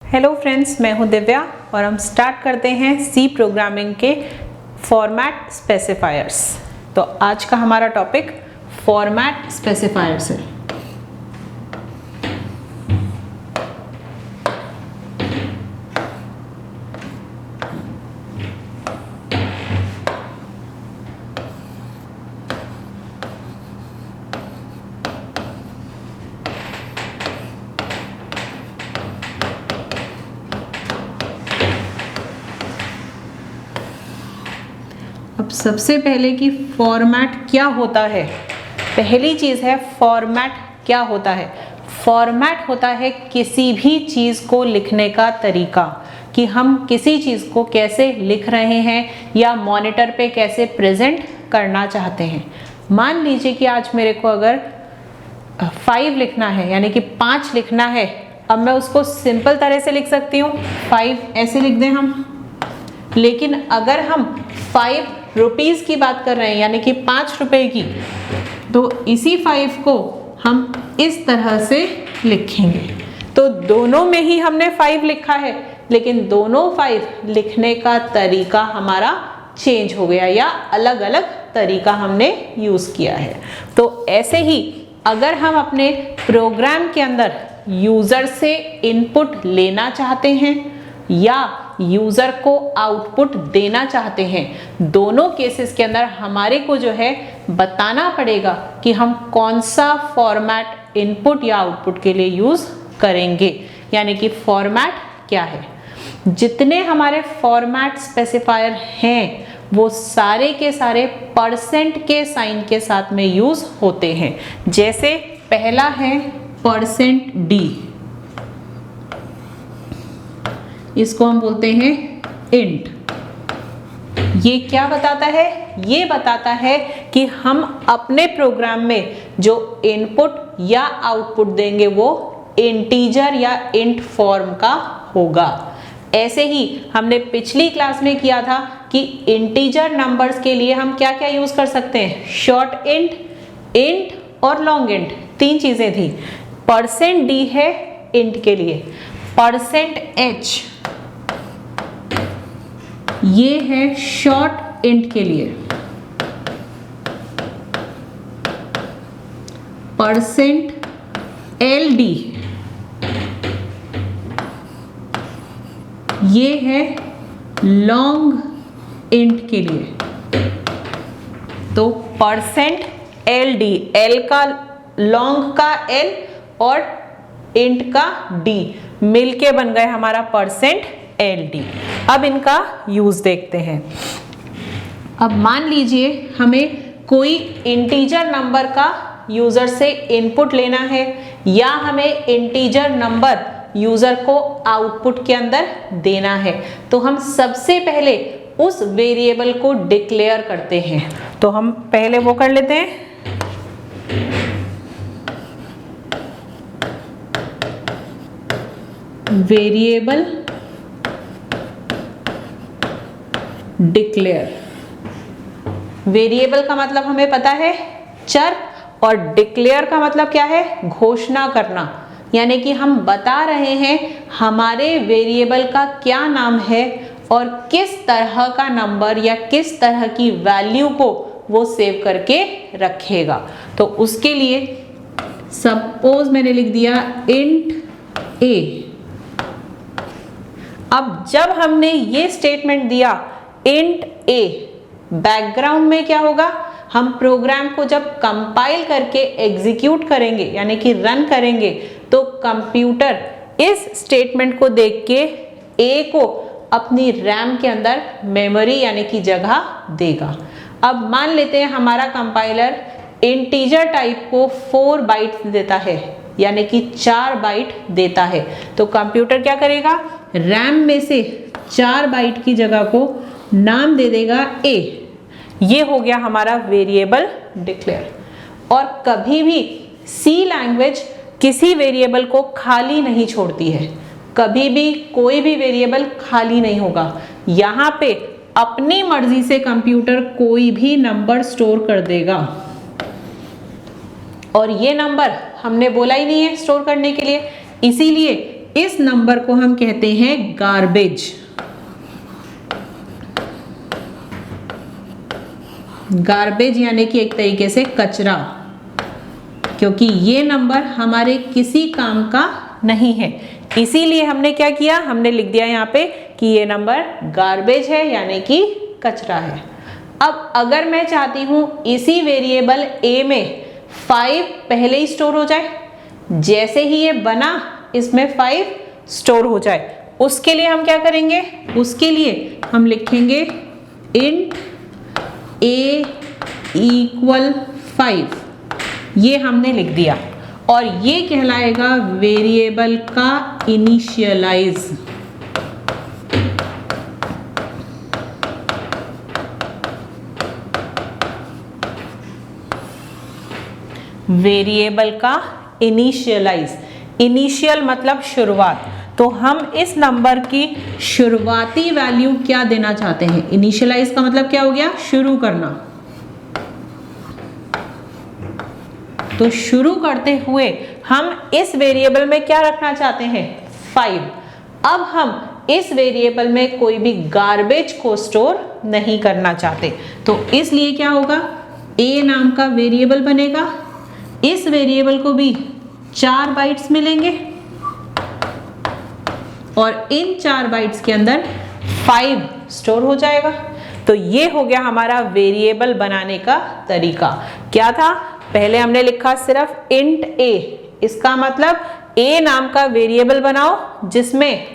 Hello friends, मैं हूं दिव्या और हम स्टार्ट करते हैं सी प्रोग्रामिंग के फॉर्मेट स्पेसिफायर्स। तो आज का हमारा टॉपिक फॉर्मेट स्पेसिफायर्स है। अब सबसे पहले कि फॉर्मेट क्या होता है। पहली चीज़ है फॉर्मेट क्या होता है। फॉर्मेट होता है किसी भी चीज़ को लिखने का तरीका, कि हम किसी चीज़ को कैसे लिख रहे हैं या मॉनिटर पे कैसे प्रेजेंट करना चाहते हैं। मान लीजिए कि आज मेरे को अगर 5 लिखना है, यानी कि 5 लिखना है। अब मैं उसको सिंपल तरह से लिख सकती हूँ, 5 ऐसे लिख दें हम। लेकिन अगर हम 5 रुपीज़ की बात कर रहे हैं, यानी कि 5 रुपए की, तो इसी 5 को हम इस तरह से लिखेंगे। तो दोनों में ही हमने 5 लिखा है, लेकिन दोनों 5 लिखने का तरीका हमारा चेंज हो गया या अलग अलग तरीका हमने यूज़ किया है। तो ऐसे ही अगर हम अपने प्रोग्राम के अंदर यूज़र से इनपुट लेना चाहते हैं या यूज़र को आउटपुट देना चाहते हैं, दोनों केसेस के अंदर हमारे को जो है बताना पड़ेगा कि हम कौन सा फॉर्मेट इनपुट या आउटपुट के लिए यूज़ करेंगे। यानी कि फॉर्मेट क्या है। जितने हमारे फॉर्मेट स्पेसिफायर हैं वो सारे के सारे परसेंट के साइन के साथ में यूज़ होते हैं। जैसे पहला है %d, इसको हम बोलते हैं इंट। ये क्या बताता है? ये बताता है कि हम अपने प्रोग्राम में जो इनपुट या आउटपुट देंगे वो इंटीजर या इंट फॉर्म का होगा। ऐसे ही हमने पिछली क्लास में किया था कि इंटीजर नंबर्स के लिए हम क्या क्या यूज कर सकते हैं। शॉर्ट इंट, इंट और लॉन्ग इंट, 3 चीजें थी। %d है इंट के लिए, %h ये है शॉर्ट इंट के लिए, %ld ये है लॉन्ग इंट के लिए। तो %ld, l का लॉन्ग का l और इंट का d मिलके बन गए हमारा %ld। अब इनका यूज देखते हैं। अब मान लीजिए हमें कोई इंटीजर नंबर का यूजर से इनपुट लेना है या हमें इंटीजर नंबर यूजर को आउटपुट के अंदर देना है, तो हम सबसे पहले उस वेरिएबल को डिक्लेयर करते हैं। तो हम पहले वो कर लेते हैं, वेरिएबल डिक्लेयर। वेरिएबल का मतलब हमें पता है चर, और डिक्लेयर का मतलब क्या है? घोषणा करना। यानी कि हम बता रहे हैं हमारे वेरिएबल का क्या नाम है और किस तरह का नंबर या किस तरह की वैल्यू को वो सेव करके रखेगा। तो उसके लिए सपोज मैंने लिख दिया इंट a। अब जब हमने ये स्टेटमेंट दिया इंट a, बैकग्राउंड में क्या होगा? हम प्रोग्राम को जब कंपाइल करके एग्जीक्यूट करेंगे, यानी कि रन करेंगे, तो कंप्यूटर इस स्टेटमेंट को देख के a को अपनी रैम के अंदर मेमोरी यानी कि जगह देगा। अब मान लेते हैं हमारा कंपाइलर इंटीजर टाइप को 4 बाइट्स देता है, यानी कि 4 बाइट देता है। तो कंप्यूटर क्या करेगा? रैम में से 4 बाइट की जगह को नाम दे देगा a। ये हो गया हमारा वेरिएबल डिक्लेयर। और कभी भी सी लैंग्वेज किसी वेरिएबल को खाली नहीं छोड़ती है। कभी भी कोई भी वेरिएबल खाली नहीं होगा। यहाँ पे अपनी मर्जी से कंप्यूटर कोई भी नंबर स्टोर कर देगा, और ये नंबर हमने बोला ही नहीं है स्टोर करने के लिए, इसीलिए इस नंबर को हम कहते हैं गार्बेज। गार्बेज यानी कि एक तरीके से कचरा, क्योंकि ये नंबर हमारे किसी काम का नहीं है, इसीलिए हमने क्या किया, हमने लिख दिया यहाँ पे कि ये नंबर गार्बेज है यानी कि कचरा है। अब अगर मैं चाहती हूं इसी वेरिएबल a में 5 पहले ही स्टोर हो जाए, जैसे ही ये बना इसमें 5 स्टोर हो जाए, उसके लिए हम क्या करेंगे, उसके लिए हम लिखेंगे int a इक्वल 5, ये हमने लिख दिया और ये कहलाएगा वेरिएबल का इनिशियलाइज। वेरिएबल का इनिशियलाइज, इनिशियल मतलब शुरुआत, तो हम इस नंबर की शुरुआती वैल्यू क्या देना चाहते हैं। इनिशियलाइज का मतलब क्या हो गया, शुरू करना। तो शुरू करते हुए हम इस वेरिएबल में क्या रखना चाहते हैं, 5। अब हम इस वेरिएबल में कोई भी गार्बेज को स्टोर नहीं करना चाहते, तो इसलिए क्या होगा, a नाम का वेरिएबल बनेगा, इस वेरिएबल को भी 4 बाइट्स मिलेंगे और इन 4 बाइट्स के अंदर 5 स्टोर हो जाएगा। तो ये हो गया हमारा वेरिएबल बनाने का तरीका। क्या था, पहले हमने लिखा सिर्फ int a, इसका मतलब a नाम का वेरिएबल बनाओ जिसमें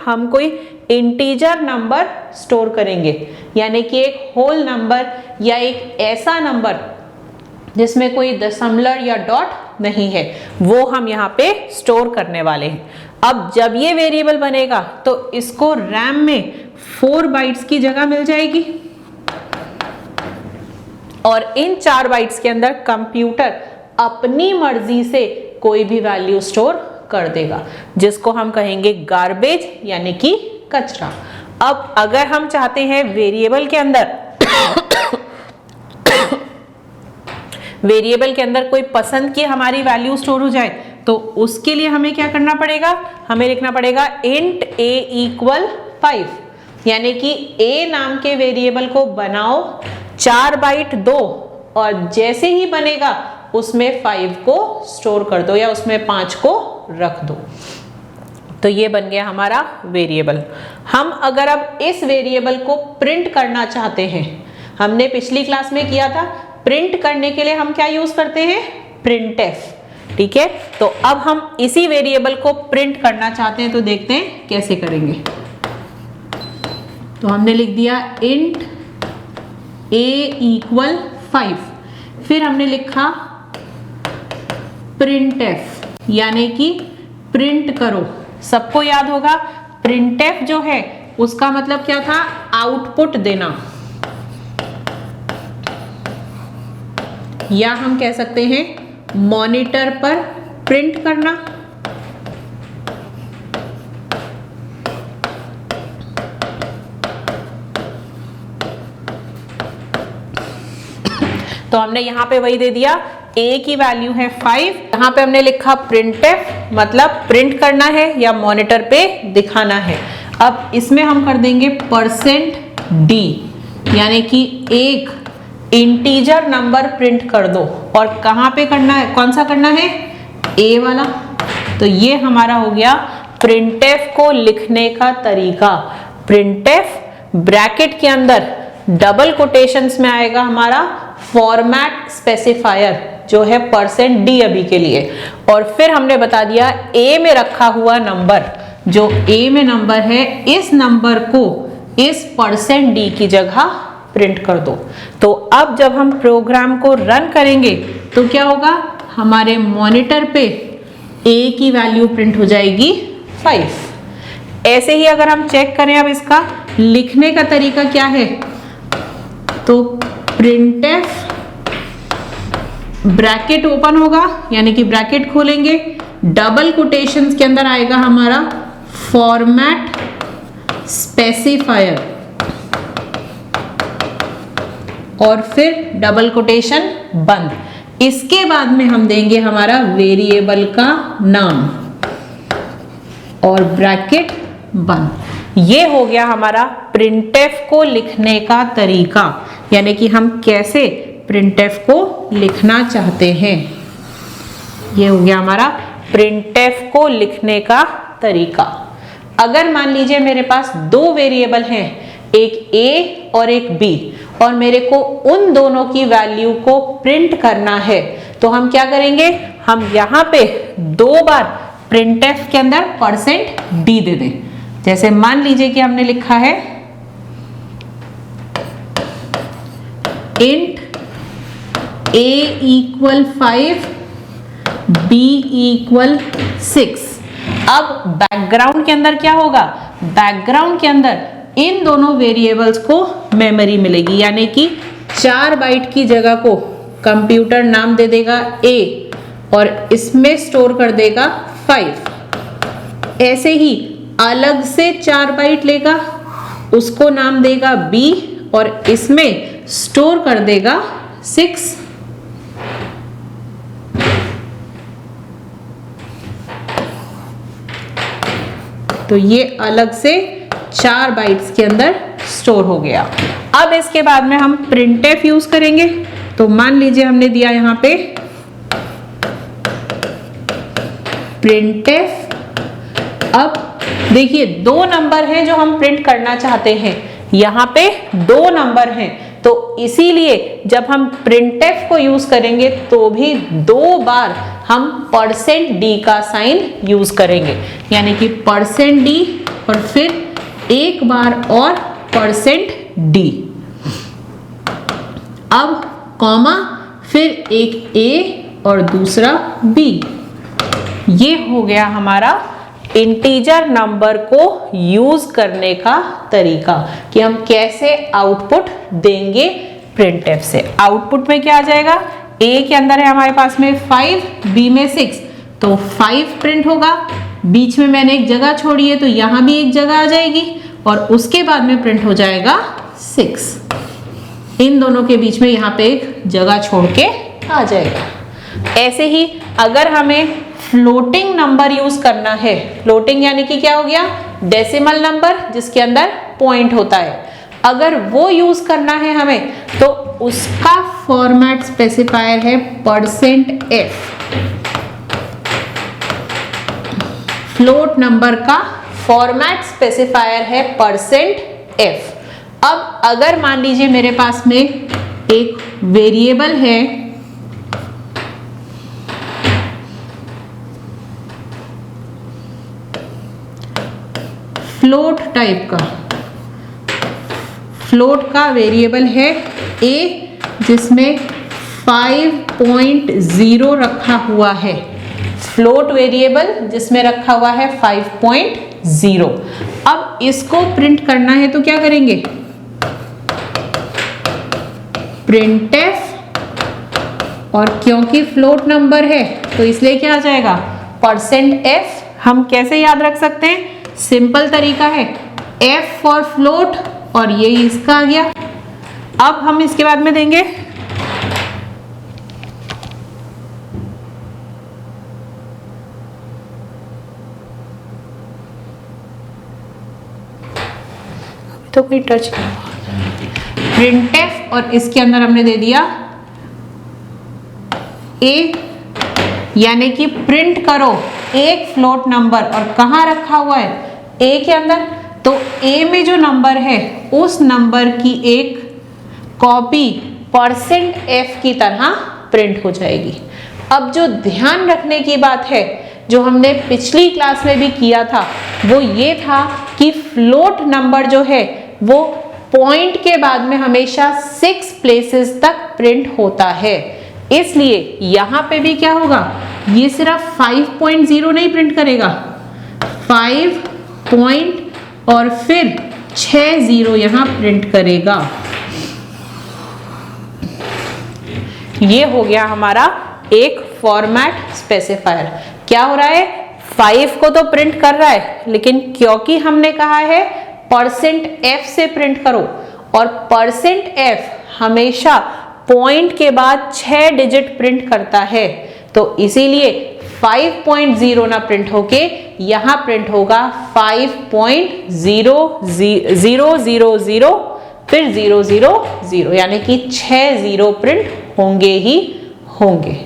हम कोई इंटीजर नंबर स्टोर करेंगे, यानी कि एक होल नंबर या एक ऐसा नंबर जिसमें कोई दशमलव या डॉट नहीं है, वो हम यहाँ पे स्टोर करने वाले हैं। अब जब ये वेरिएबल बनेगा तो इसको रैम में 4 बाइट्स की जगह मिल जाएगी और इन 4 बाइट्स के अंदर कंप्यूटर अपनी मर्जी से कोई भी वैल्यू स्टोर कर देगा, जिसको हम कहेंगे गार्बेज यानी कि कचरा। अब अगर हम चाहते हैं वेरिएबल के अंदर कोई पसंद की हमारी वैल्यू स्टोर हो जाए, तो उसके लिए हमें क्या करना पड़ेगा, हमें लिखना पड़ेगा int a इक्वल 5, यानी कि a नाम के वेरिएबल को बनाओ, 4 बाइट दो और जैसे ही बनेगा उसमें 5 को स्टोर कर दो या उसमें 5 को रख दो। तो ये बन गया हमारा वेरिएबल। हम अगर अब इस वेरिएबल को प्रिंट करना चाहते हैं, हमने पिछली क्लास में किया था, प्रिंट करने के लिए हम क्या यूज करते हैं, printf, ठीक है। तो अब हम इसी वेरिएबल को प्रिंट करना चाहते हैं, तो देखते हैं कैसे करेंगे। तो हमने लिख दिया int a इक्वल 5, फिर हमने लिखा printf यानी कि प्रिंट करो। सबको याद होगा printf जो है उसका मतलब क्या था, आउटपुट देना, या हम कह सकते हैं मॉनिटर पर प्रिंट करना। तो हमने यहां पे वही दे दिया, a की वैल्यू है 5, यहां पे हमने लिखा printf मतलब प्रिंट करना है या मॉनिटर पे दिखाना है। अब इसमें हम कर देंगे %d यानी कि एक इंटीजर नंबर प्रिंट कर दो, और कहां पे करना है, कौन सा करना है, a वाला। तो ये हमारा हो गया printf को लिखने का तरीका। printf ब्रैकेट के अंदर डबल कोटेशंस में आएगा हमारा फॉर्मेट स्पेसिफायर जो है %d अभी के लिए, और फिर हमने बता दिया a में रखा हुआ नंबर, जो a में नंबर है, इस नंबर को इस %d की जगह प्रिंट कर दो। तो अब जब हम प्रोग्राम को रन करेंगे तो क्या होगा, हमारे मॉनिटर पे a की वैल्यू प्रिंट हो जाएगी 5। ऐसे ही अगर हम चेक करें अब इसका लिखने का तरीका क्या है, तो printf ब्रैकेट ओपन होगा यानी कि ब्रैकेट खोलेंगे, डबल कोटेशंस के अंदर आएगा हमारा फॉर्मेट स्पेसिफायर और फिर डबल कोटेशन बंद। इसके बाद में हम देंगे हमारा वेरिएबल का नाम और ब्रैकेट बंद। ये हो गया हमारा प्रिंटफ को लिखने का तरीका, यानी कि हम कैसे प्रिंटफ को लिखना चाहते हैं। ये हो गया हमारा प्रिंटफ को लिखने का तरीका। अगर मान लीजिए मेरे पास दो वेरिएबल हैं, एक a और एक b, और मेरे को उन दोनों की वैल्यू को प्रिंट करना है, तो हम क्या करेंगे, हम यहाँ पे दो बार प्रिंटफ के अंदर %d दे दें। जैसे मान लीजिए कि हमने लिखा है int a = 5 b = 6। अब बैकग्राउंड के अंदर क्या होगा, बैकग्राउंड के अंदर इन दोनों वेरिएबल्स को मेमोरी मिलेगी, यानी कि 4 बाइट की जगह को कंप्यूटर नाम दे देगा a और इसमें स्टोर कर देगा 5। ऐसे ही अलग से 4 बाइट लेगा, उसको नाम देगा b और इसमें स्टोर कर देगा 6। तो ये अलग से 4 बाइट्स के अंदर स्टोर हो गया। अब इसके बाद में हम प्रिंटफ यूज करेंगे। तो मान लीजिए हमने दिया यहां पे प्रिंटफ। अब देखिए दो नंबर हैं जो हम प्रिंट करना चाहते हैं, यहाँ पे दो नंबर हैं, तो इसीलिए जब हम प्रिंटफ को यूज करेंगे तो भी दो बार हम %d का साइन यूज करेंगे, यानी कि %d और फिर एक बार और %d। अब कॉमा, फिर एक a और दूसरा b। ये हो गया हमारा इंटीजर नंबर को यूज करने का तरीका कि हम कैसे आउटपुट देंगे प्रिंटफ से। आउटपुट में क्या आ जाएगा, a के अंदर है हमारे पास में 5, b में 6, तो 5 प्रिंट होगा। बीच में मैंने एक जगह छोड़ी है तो यहां भी एक जगह आ जाएगी और उसके बाद में प्रिंट हो जाएगा 6। इन दोनों के बीच में यहाँ पे एक जगह छोड़ के आ जाएगा। ऐसे ही अगर हमें फ्लोटिंग नंबर यूज करना है, फ्लोटिंग यानी कि क्या हो गया, डेसिमल नंबर जिसके अंदर पॉइंट होता है, अगर वो यूज करना है हमें तो उसका फॉर्मेट स्पेसिफायर है %f। फ्लोट नंबर का फॉर्मेट स्पेसिफायर है %f। अब अगर मान लीजिए मेरे पास में एक वेरिएबल है फ्लोट टाइप का, फ्लोट का वेरिएबल है a जिसमें 5.0 रखा हुआ है, फ्लोट वेरिएबल जिसमें रखा हुआ है 5.0। अब इसको प्रिंट करना है तो क्या करेंगे, प्रिंटफ, और क्योंकि फ्लोट नंबर है तो इसलिए क्या आ जाएगा, %f। हम कैसे याद रख सकते हैं, सिंपल तरीका है, f फॉर फ्लोट और ये इसका आ गया। अब हम इसके बाद में देंगे तो कोई टच प्रिंटफ और इसके अंदर हमने दे दिया a, यानी कि प्रिंट करो एक फ्लोट नंबर, और कहाँ रखा हुआ है, a के अंदर। तो a में जो नंबर है उस नंबर की एक कॉपी %f की तरह प्रिंट हो जाएगी। अब जो ध्यान रखने की बात है, जो हमने पिछली क्लास में भी किया था, वो ये था कि फ्लोट नंबर जो है वो पॉइंट के बाद में हमेशा 6 प्लेसेस तक प्रिंट होता है। इसलिए यहां पे भी क्या होगा, ये सिर्फ 5.0 नहीं प्रिंट करेगा, 5 पॉइंट और फिर 6 0 यहां प्रिंट करेगा। ये हो गया हमारा एक फॉर्मेट स्पेसिफायर। क्या हो रहा है, 5 को तो प्रिंट कर रहा है, लेकिन क्योंकि हमने कहा है %f से प्रिंट करो, और %f हमेशा पॉइंट के बाद 6 डिजिट प्रिंट करता है, तो इसीलिए 5.0 ना प्रिंट होके यहां प्रिंट होगा 5.00000 फिर 000, यानी कि 6 जीरो प्रिंट होंगे ही होंगे।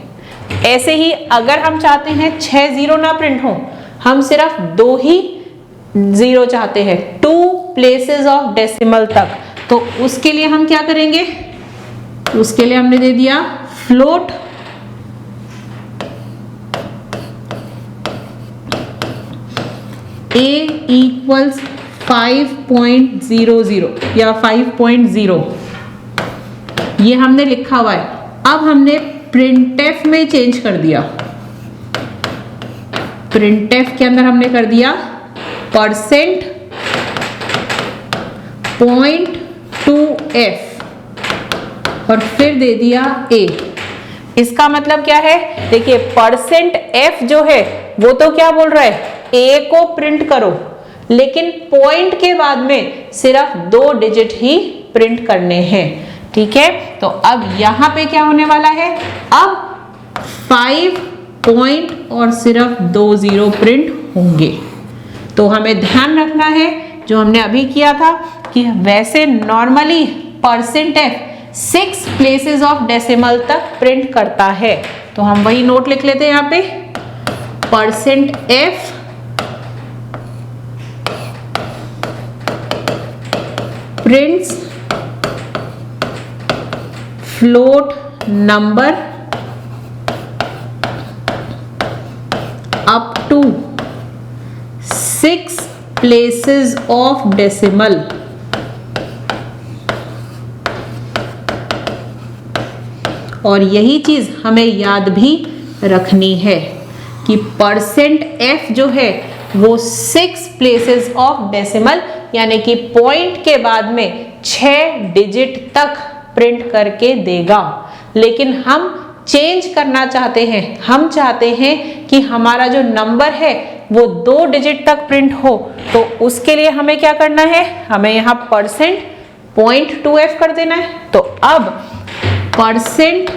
ऐसे ही अगर हम चाहते हैं 6 जीरो ना प्रिंट हो, हम सिर्फ 2 ही जीरो चाहते हैं 2 प्लेसेस ऑफ डेसिमल तक, तो उसके लिए हम क्या करेंगे, उसके लिए हमने दे दिया फ्लोट a इक्वल्स 5.00 या 5.0, ये हमने लिखा हुआ है। अब हमने प्रिंटफ में चेंज कर दिया, प्रिंटफ के अंदर हमने कर दिया परसेंट .2f और फिर दे दिया a। इसका मतलब क्या है, देखिए परसेंट f जो है वो तो क्या बोल रहा है, a को प्रिंट करो, लेकिन पॉइंट के बाद में सिर्फ 2 डिजिट ही प्रिंट करने हैं। ठीक है, तो अब यहां पे क्या होने वाला है, अब 5 पॉइंट और सिर्फ 2 जीरो प्रिंट होंगे। तो हमें ध्यान रखना है जो हमने अभी किया था कि वैसे normally percent f 6 places of decimal तक प्रिंट करता है, तो हम वही नोट लिख लेते हैं यहाँ पे, percent f prints float number up to 6 places of decimal. और यही चीज हमें याद भी रखनी है कि परसेंट f जो है वो 6 प्लेसेस ऑफ डेसिमल यानी कि पॉइंट के बाद में 6 डिजिट तक प्रिंट करके देगा। लेकिन हम चेंज करना चाहते हैं, हम चाहते हैं कि हमारा जो नंबर है वो 2 डिजिट तक प्रिंट हो, तो उसके लिए हमें क्या करना है, हमें यहाँ परसेंट .2f कर देना है। तो अब परसेंट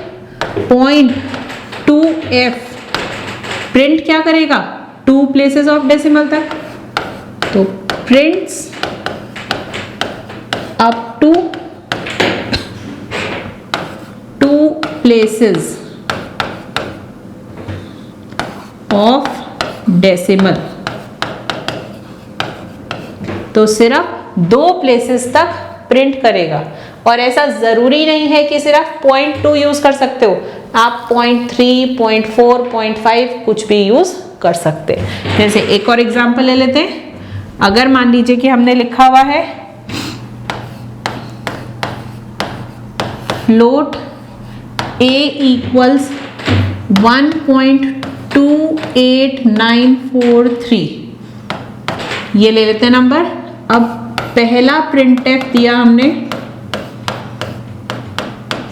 .2f प्रिंट क्या करेगा, 2 प्लेसेस ऑफ डेसिमल तक, तो prints up to 2 places of decimal. तो सिर्फ 2 प्लेसेस तक प्रिंट करेगा, और ऐसा जरूरी नहीं है कि सिर्फ 0.2 यूज कर सकते हो, आप 0.3, 0.4, 0.5 कुछ भी यूज कर सकते हैं। जैसे एक और एग्जांपल ले लेते हैं, अगर मान लीजिए कि हमने लिखा हुआ है फ्लोट a इक्वल्स 1.28943, ये ले लेते हैं नंबर। अब पहला प्रिंटफ दिया हमने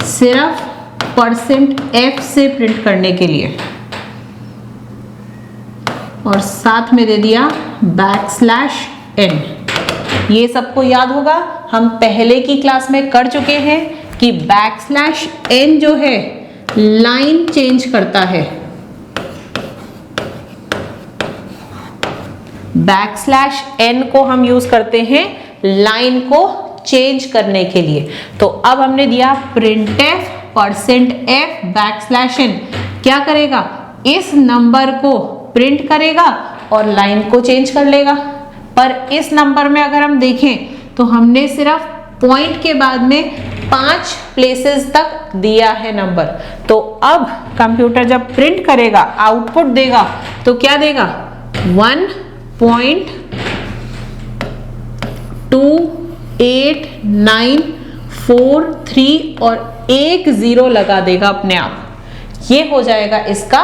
सिर्फ परसेंट f से प्रिंट करने के लिए, और साथ में दे दिया \n। ये सबको याद होगा, हम पहले की क्लास में कर चुके हैं कि \n जो है लाइन चेंज करता है, \n को हम यूज करते हैं लाइन को चेंज करने के लिए। तो अब हमने दिया printf परसेंट f \n क्या करेगा, इस नंबर को प्रिंट करेगा और लाइन को चेंज कर लेगा। पर इस नंबर में अगर हम देखें तो हमने सिर्फ पॉइंट के बाद में 5 प्लेसेस तक दिया है नंबर, तो अब कंप्यूटर जब प्रिंट करेगा, आउटपुट देगा, तो क्या देगा, 1.28943 और 1 जीरो लगा देगा अपने आप। ये हो जाएगा इसका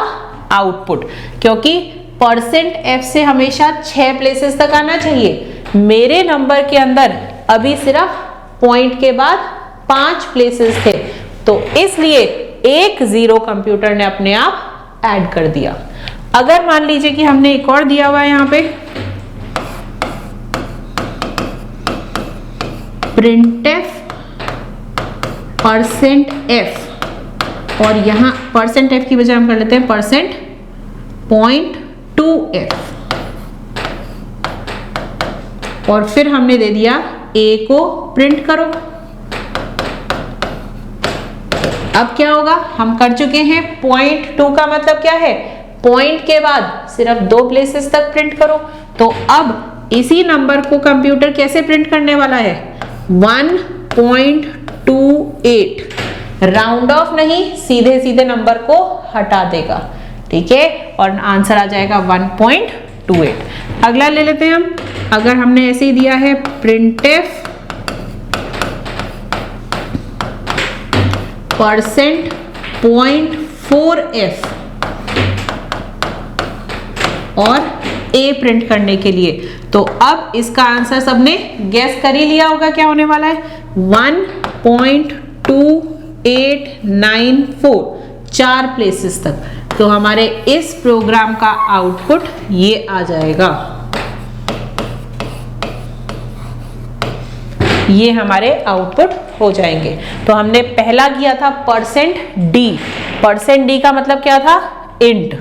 आउटपुट, क्योंकि परसेंट f से हमेशा 6 प्लेसेस तक आना चाहिए। मेरे नंबर के अंदर अभी सिर्फ पॉइंट के बाद 5 प्लेसेस थे, तो इसलिए 1 जीरो कंप्यूटर ने अपने आप ऐड कर दिया। अगर मान लीजिए कि हमने एक और दिया हुआ है यहाँ पे printf परसेंट f, और यहाँ परसेंट f की बजाय हम कर लेते हैं परसेंट 0.2f और फिर हमने दे दिया a को प्रिंट करो। अब क्या होगा, हम कर चुके हैं 0.2 का मतलब क्या है, पॉइंट के बाद सिर्फ 2 प्लेसेस तक प्रिंट करो। तो अब इसी नंबर को कंप्यूटर कैसे प्रिंट करने वाला है, 1.28, राउंड ऑफ नहीं, सीधे सीधे नंबर को हटा देगा, ठीक है, और आंसर आ जाएगा 1.28। अगला ले लेते हैं हम, अगर हमने ऐसे ही दिया है printf परसेंट 0.4f और a प्रिंट करने के लिए, तो अब इसका आंसर सबने गैस कर ही लिया होगा क्या होने वाला है, 1.2894, 4 प्लेसेस तक। तो हमारे इस प्रोग्राम का आउटपुट ये आ जाएगा, ये हमारे आउटपुट हो जाएंगे। तो हमने पहला किया था %d, %d का मतलब क्या था, इंट।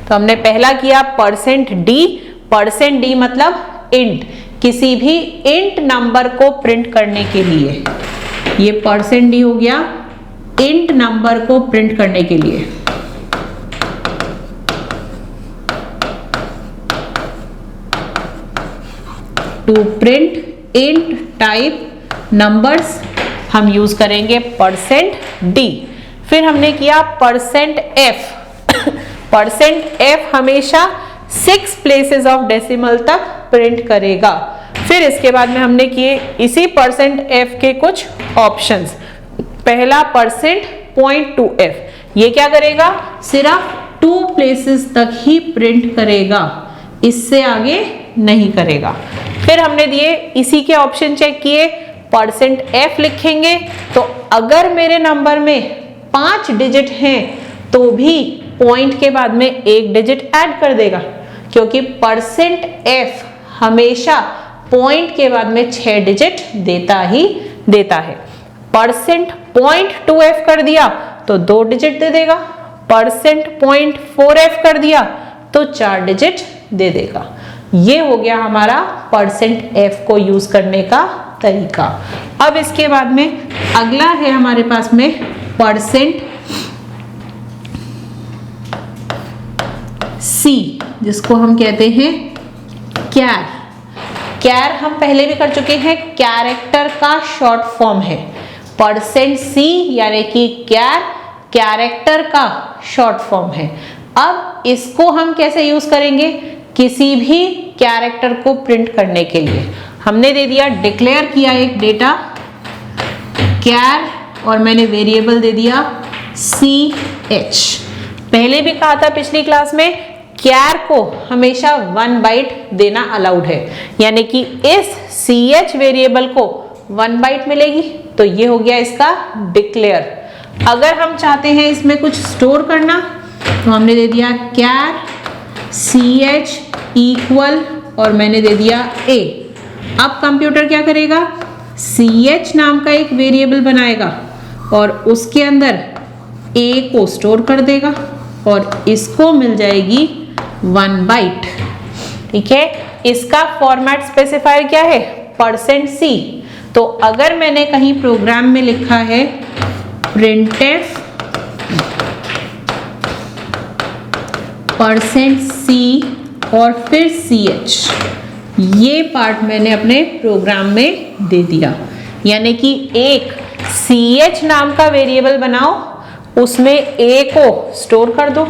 तो हमने पहला किया %d मतलब इंट, किसी भी इंट नंबर को प्रिंट करने के लिए, ये %d हो गया इंट नंबर को प्रिंट करने के लिए। To print int type numbers हम यूज करेंगे %d। फिर हमने किया %f, %f हमेशा 6 प्लेसेस ऑफ डेसिमल तक प्रिंट करेगा। फिर इसके बाद में हमने किए इसी %f के कुछ ऑप्शंस। पहला %.2f, ये क्या करेगा, सिर्फ 2 प्लेसेस तक ही प्रिंट करेगा, इससे आगे नहीं करेगा। फिर हमने दिए इसी के ऑप्शन चेक किए, %f लिखेंगे तो अगर मेरे नंबर में 5 डिजिट हैं तो भी पॉइंट के बाद में 1 डिजिट ऐड कर देगा, क्योंकि %f हमेशा पॉइंट के बाद में 6 डिजिट देता ही देता है। %.2f कर दिया तो 2 डिजिट दे देगा, %.4f कर दिया तो 4 डिजिट दे देगा। ये हो गया हमारा %f को यूज करने का तरीका। अब इसके बाद में अगला है हमारे पास में %c, जिसको हम कहते हैं कैर। कैर हम पहले भी कर चुके हैं, कैरेक्टर का शॉर्ट फॉर्म है। %c यानी कि कैर कैरेक्टर का शॉर्ट फॉर्म है। अब इसको हम कैसे यूज करेंगे, किसी भी कैरेक्टर को प्रिंट करने के लिए हमने दे दिया, डिक्लेयर किया एक डेटा कैर और मैंने वेरिएबल दे दिया ch। पहले भी कहा था पिछली क्लास में, कैर को हमेशा 1 बाइट देना अलाउड है, यानी कि इस ch वेरिएबल को 1 बाइट मिलेगी। तो ये हो गया इसका डिक्लेयर। अगर हम चाहते हैं इसमें कुछ स्टोर करना तो हमने दे दिया कैर ch इक्वल और मैंने दे दिया a। अब कंप्यूटर क्या करेगा, ch नाम का एक वेरिएबल बनाएगा और उसके अंदर a को स्टोर कर देगा और इसको मिल जाएगी 1 बाइट, ठीक है। इसका फॉर्मेट स्पेसिफायर क्या है, %c। तो अगर मैंने कहीं प्रोग्राम में लिखा है printf %c और फिर ch, ये पार्ट मैंने अपने प्रोग्राम में दे दिया, यानी कि एक ch नाम का वेरिएबल बनाओ, उसमें a को स्टोर कर दो,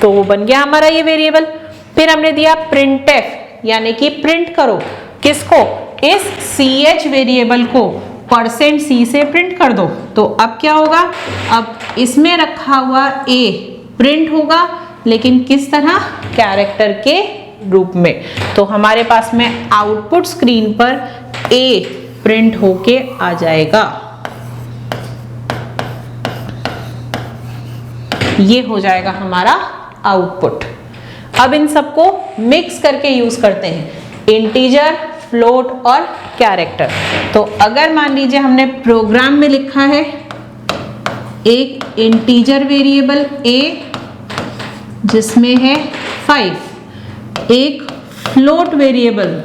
तो वो बन गया हमारा ये वेरिएबल। फिर हमने दिया printf, यानी कि प्रिंट करो, किसको, इस ch वेरिएबल को %c से प्रिंट कर दो। तो अब क्या होगा, अब इसमें रखा हुआ a प्रिंट होगा, लेकिन किस तरह, कैरेक्टर के रूप में। तो हमारे पास में आउटपुट स्क्रीन पर a प्रिंट होके आ जाएगा। ये हो जाएगा हमारा आउटपुट। अब इन सबको मिक्स करके यूज करते हैं, इंटीजर, फ्लोट और कैरेक्टर। तो अगर मान लीजिए हमने प्रोग्राम में लिखा है एक इंटीजर वेरिएबल a जिसमें है 5, एक फ्लोट वेरिएबल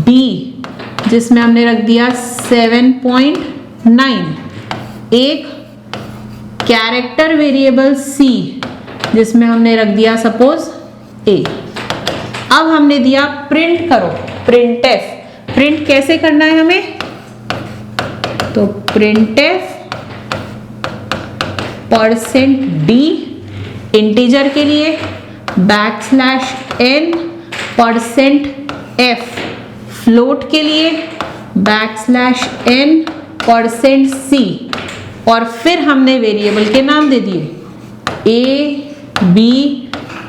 b जिसमें हमने रख दिया 7.9, एक कैरेक्टर वेरिएबल c जिसमें हमने रख दिया सपोज a। अब हमने दिया प्रिंट करो, प्रिंटफ। प्रिंट कैसे करना है हमें? तो प्रिंटफ %d इंटीजर के लिए, \n %f फ्लोट के लिए, \n %c, और फिर हमने वेरिएबल के नाम दे दिए a, b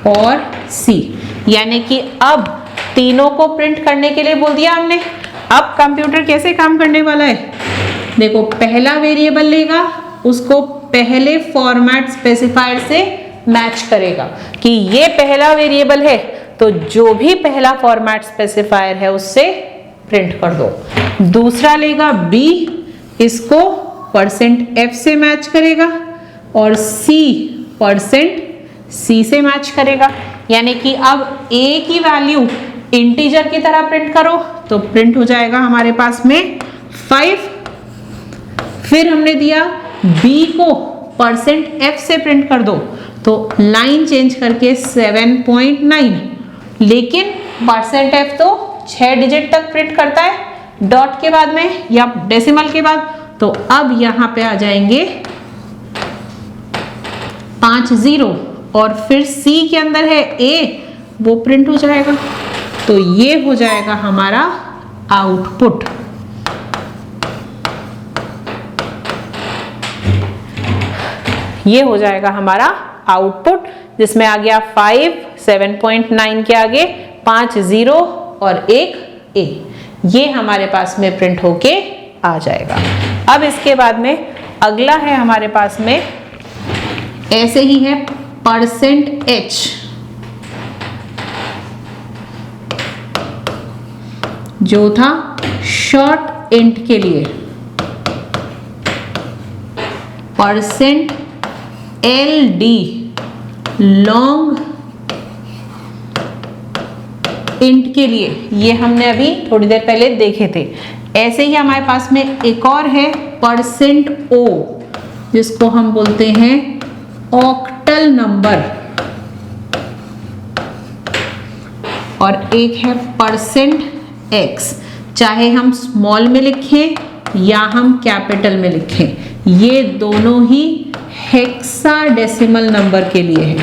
और c। यानी कि अब तीनों को प्रिंट करने के लिए बोल दिया हमने। अब कंप्यूटर कैसे काम करने वाला है? देखो, पहला वेरिएबल लेगा, उसको पहले फॉर्मेट स्पेसिफायर से मैच करेगा कि ये पहला वेरिएबल है, तो जो भी पहला फॉर्मेट स्पेसिफायर है उससे प्रिंट कर दो। दूसरा लेगा b, इसको %f से मैच करेगा, और c %c से मैच करेगा। यानी कि अब a की वैल्यू इंटीजर की तरह प्रिंट करो तो प्रिंट हो जाएगा हमारे पास में 5। फिर हमने दिया b को %f से प्रिंट कर दो, तो लाइन चेंज करके 7.9, लेकिन %f तो 6 डिजिट तक प्रिंट करता है डॉट के बाद में या डेसिमल के बाद। तो अब यहाँ पे आ जाएंगे 5 0, और फिर c के अंदर है a, वो प्रिंट हो जाएगा। तो ये हो जाएगा हमारा आउटपुट। ये हो जाएगा हमारा आउटपुट, जिसमें आ गया 5, 7.9 के आगे 5 0 और एक a। ये हमारे पास में प्रिंट होके आ जाएगा। अब इसके बाद में अगला है हमारे पास में, ऐसे ही है %h, जो था शॉर्ट इंट के लिए, %ld लॉन्ग इंट के लिए। ये हमने अभी थोड़ी देर पहले देखे थे। ऐसे ही हमारे पास में एक और है %o, जिसको हम बोलते हैं ऑक्टल नंबर, और एक है %x, चाहे हम स्मॉल में लिखें या हम कैपिटल में लिखें, ये दोनों ही हेक्साडेसिमल नंबर के लिए है।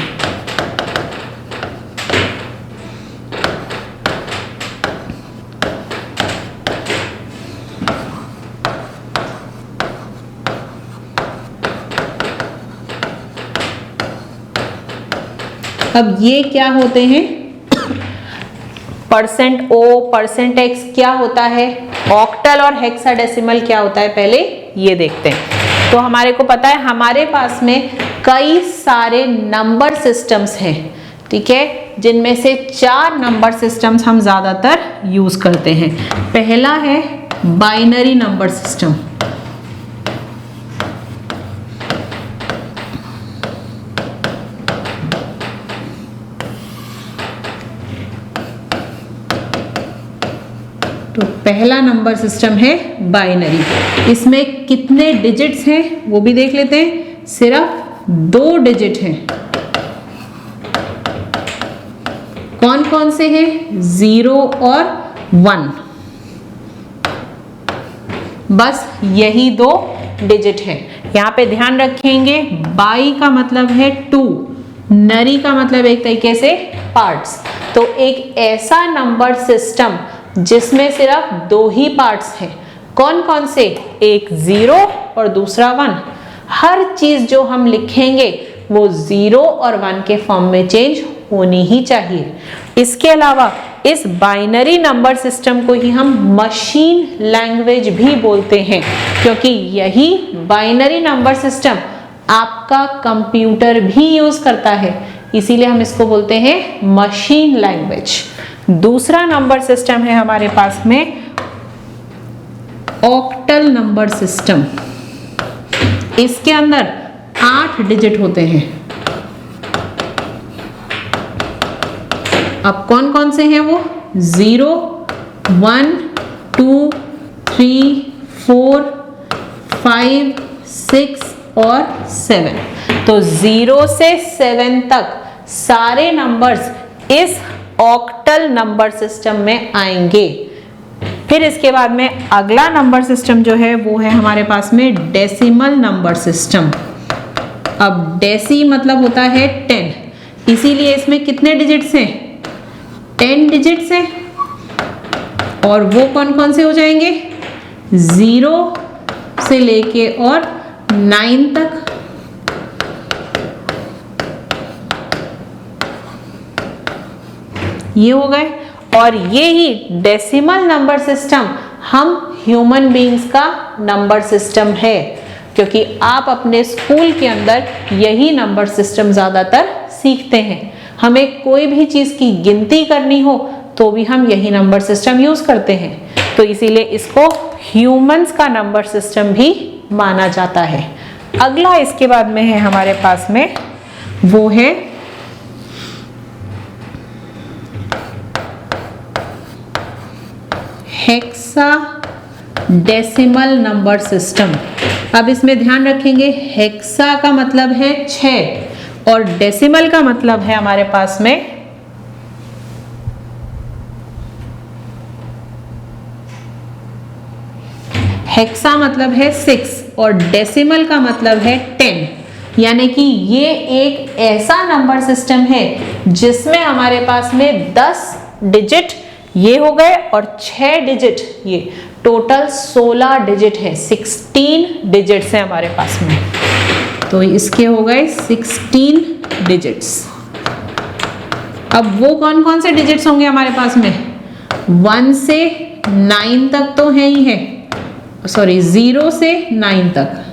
अब ये क्या होते हैं? %o, %x क्या होता है, ऑक्टल और हेक्साडेसिमल क्या होता है, पहले ये देखते हैं। तो हमारे को पता है हमारे पास में कई सारे नंबर सिस्टम्स हैं, ठीक है, जिनमें से 4 नंबर सिस्टम्स हम ज़्यादातर यूज करते हैं। पहला है बाइनरी नंबर सिस्टम। तो पहला नंबर सिस्टम है बाइनरी। इसमें कितने डिजिट्स हैं वो भी देख लेते हैं। सिर्फ 2 डिजिट हैं। कौन कौन से हैं? 0 और 1, बस यही 2 डिजिट हैं। यहाँ पे ध्यान रखेंगे, बाई का मतलब है 2, नरी का मतलब एक तरीके से पार्ट्स। तो एक ऐसा नंबर सिस्टम जिसमें सिर्फ 2 ही पार्ट्स हैं। कौन कौन से? एक 0 और दूसरा 1। हर चीज जो हम लिखेंगे वो 0 और 1 के फॉर्म में चेंज होनी ही चाहिए। इसके अलावा इस बाइनरी नंबर सिस्टम को ही हम मशीन लैंग्वेज भी बोलते हैं, क्योंकि यही बाइनरी नंबर सिस्टम आपका कंप्यूटर भी यूज करता है, इसीलिए हम इसको बोलते हैं मशीन लैंग्वेज। दूसरा नंबर सिस्टम है हमारे पास में ऑक्टल नंबर सिस्टम। इसके अंदर 8 डिजिट होते हैं। अब कौन कौन से हैं वो? 0, 1, 2, 3, 4, 5, 6 और 7। तो 0 से 7 तक सारे नंबर्स इस ऑक्टल नंबर सिस्टम में आएंगे। फिर इसके बाद में अगला नंबर सिस्टम जो है वो है हमारे पास में डेसिमल नंबर सिस्टम। अब डेसी मतलब होता है 10, इसीलिए इसमें कितने डिजिट्स हैं? 10 डिजिट्स हैं। और वो कौन कौन से हो जाएंगे? 0 से लेके और 9 तक। ये हो गए। और ये ही डेसिमल नंबर सिस्टम हम ह्यूमन बीइंग्स का नंबर सिस्टम है, क्योंकि आप अपने स्कूल के अंदर यही नंबर सिस्टम ज़्यादातर सीखते हैं। हमें कोई भी चीज़ की गिनती करनी हो तो भी हम यही नंबर सिस्टम यूज़ करते हैं, तो इसीलिए इसको ह्यूमंस का नंबर सिस्टम भी माना जाता है। अगला इसके बाद में है हमारे पास में, वो है हेक्साडेसिमल नंबर सिस्टम। अब इसमें ध्यान रखेंगे, हेक्सा का मतलब है 6 और डेसिमल का मतलब है हमारे पास में हेक्सा मतलब है 6 और डेसिमल का मतलब है 10। यानी कि ये एक ऐसा नंबर सिस्टम है जिसमें हमारे पास में 10 डिजिट ये हो गए और 6 डिजिट, ये टोटल 16 डिजिट है। 16 डिजिट्स हैं हमारे पास में, तो इसके हो गए 16 डिजिट्स। अब वो कौन कौन से डिजिट्स होंगे हमारे पास में? 1 से 9 तक तो है ही है, सॉरी 0 से 9 तक।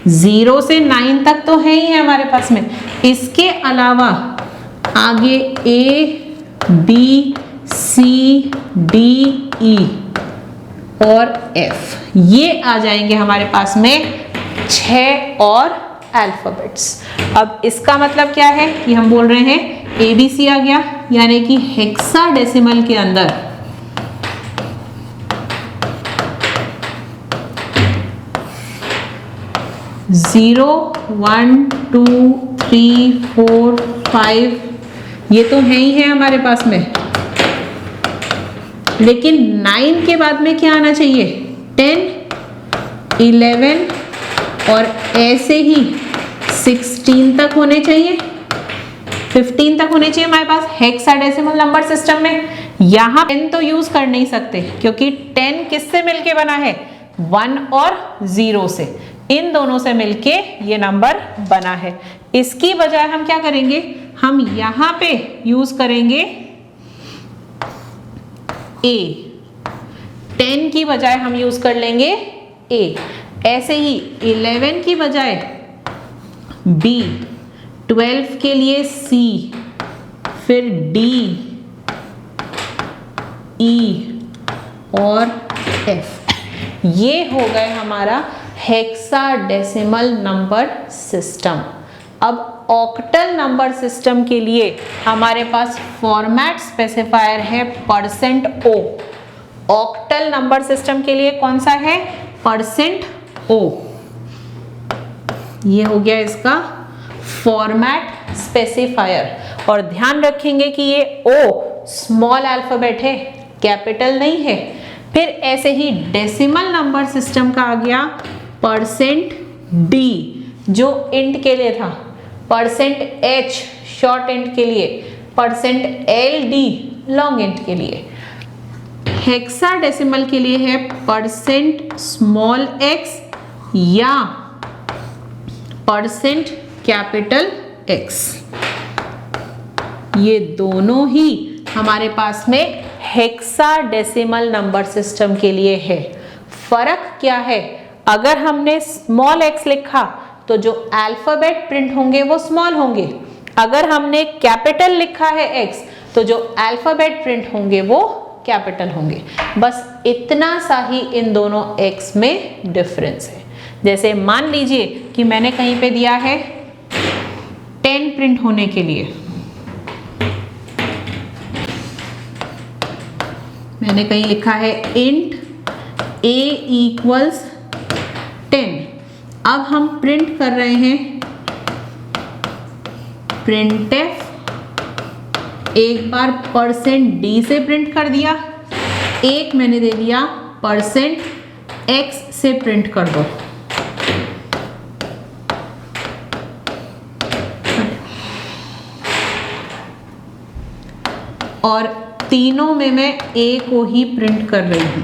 जीरो से 9 तक तो है ही है हमारे पास में। इसके अलावा आगे A, B, C, D, E और F ये आ जाएंगे हमारे पास में 6 और अल्फाबेट्स। अब इसका मतलब क्या है कि हम बोल रहे हैं ABC आ गया, यानी कि हेक्साडेसिमल के अंदर 0, 1, 2, 3, 4, 5 ये तो है ही है हमारे पास में, लेकिन 9 के बाद में क्या आना चाहिए? 10, 11 और ऐसे ही 16 तक होने चाहिए, 15 तक होने चाहिए हमारे पास हेक्साडेसिमल नंबर सिस्टम में। यहाँ 10 तो यूज कर नहीं सकते क्योंकि 10 किससे मिलके बना है? 1 और 0 से, इन दोनों से मिलके ये नंबर बना है। इसकी बजाय हम क्या करेंगे? हम यहां पे यूज करेंगे A। 10 की बजाय हम यूज कर लेंगे A। ऐसे ही 11 की बजाय B, 12 के लिए C, फिर D, E और F। ये हो गए हमारा हेक्साडेसिमल नंबर सिस्टम। अब ऑक्टल नंबर सिस्टम के लिए हमारे पास फॉर्मेट स्पेसिफायर है %O। ऑक्टल नंबर सिस्टम के लिए कौन सा है? %O। ये हो गया इसका फॉर्मेट स्पेसिफायर। और ध्यान रखेंगे कि ये O स्मॉल अल्फाबेट है, कैपिटल नहीं है। फिर ऐसे ही डेसिमल नंबर सिस्टम का आ गया %D जो इंट के लिए था, %H शॉर्ट इंट के लिए, %LD लॉन्ग इंट के लिए। हेक्साडेसिमल के लिए है %x या %X। ये दोनों ही हमारे पास में हेक्साडेसिमल नंबर सिस्टम के लिए है। फर्क क्या है? अगर हमने स्मॉल x लिखा तो जो अल्फाबेट प्रिंट होंगे वो स्मॉल होंगे, अगर हमने कैपिटल लिखा है x तो जो अल्फाबेट प्रिंट होंगे वो कैपिटल होंगे। बस इतना सा ही इन दोनों x में डिफरेंस है। जैसे मान लीजिए कि मैंने कहीं पे दिया है 10 प्रिंट होने के लिए, मैंने कहीं लिखा है int a equals 10। अब हम प्रिंट कर रहे हैं printf, एक बार %d से प्रिंट कर दिया, एक मैंने दे दिया %x से प्रिंट कर दो। और तीनों में मैं a को ही प्रिंट कर रही हूं।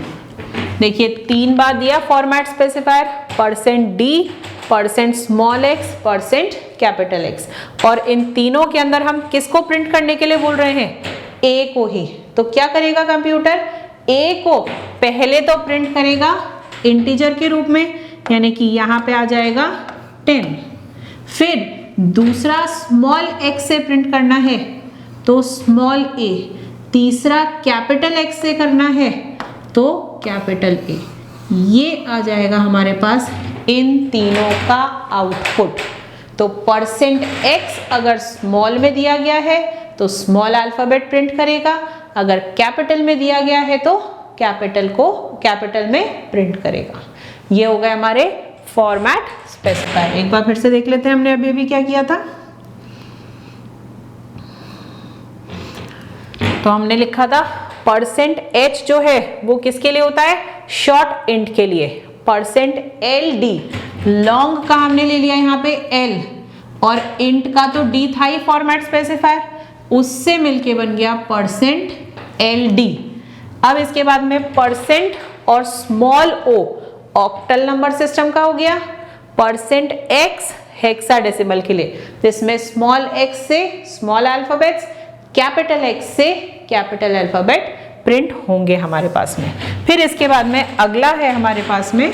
देखिए 3 बार दिया format specifier, %d, %x, %X, और इन तीनों के अंदर हम किसको प्रिंट करने के लिए बोल रहे हैं? a को ही। तो क्या करेगा कंप्यूटर? a को पहले तो प्रिंट करेगा इंटीजर के रूप में, यानी कि यहाँ पे आ जाएगा 10। फिर दूसरा स्मॉल x से प्रिंट करना है तो स्मॉल a, तीसरा कैपिटल X से करना है तो कैपिटल A। ये आ जाएगा हमारे पास इन तीनों का आउटपुट। तो %x अगर स्मॉल में दिया गया है तो स्मॉल अल्फाबेट प्रिंट करेगा, अगर कैपिटल में दिया गया है तो कैपिटल में प्रिंट करेगा। ये हो गए हमारे फॉर्मेट स्पेसिफायर। एक बार फिर से देख लेते हैं हमने अभी अभी क्या किया था। तो हमने लिखा था %h जो है वो किसके लिए होता है? शॉर्ट इंट के लिए। %ld, लॉन्ग का हमने ले लिया यहाँ पे l, और इंट का तो d था ही फॉर्मेट स्पेसिफायर, उससे मिलके बन गया %ld। अब इसके बाद में % और small o octal number system का हो गया, %x हेक्साडेसिमल के लिए, जिसमें स्मॉल x से स्मॉल अल्फाबेट्स, कैपिटल X से कैपिटल अल्फाबेट प्रिंट होंगे हमारे पास में। फिर इसके बाद में अगला है हमारे पास में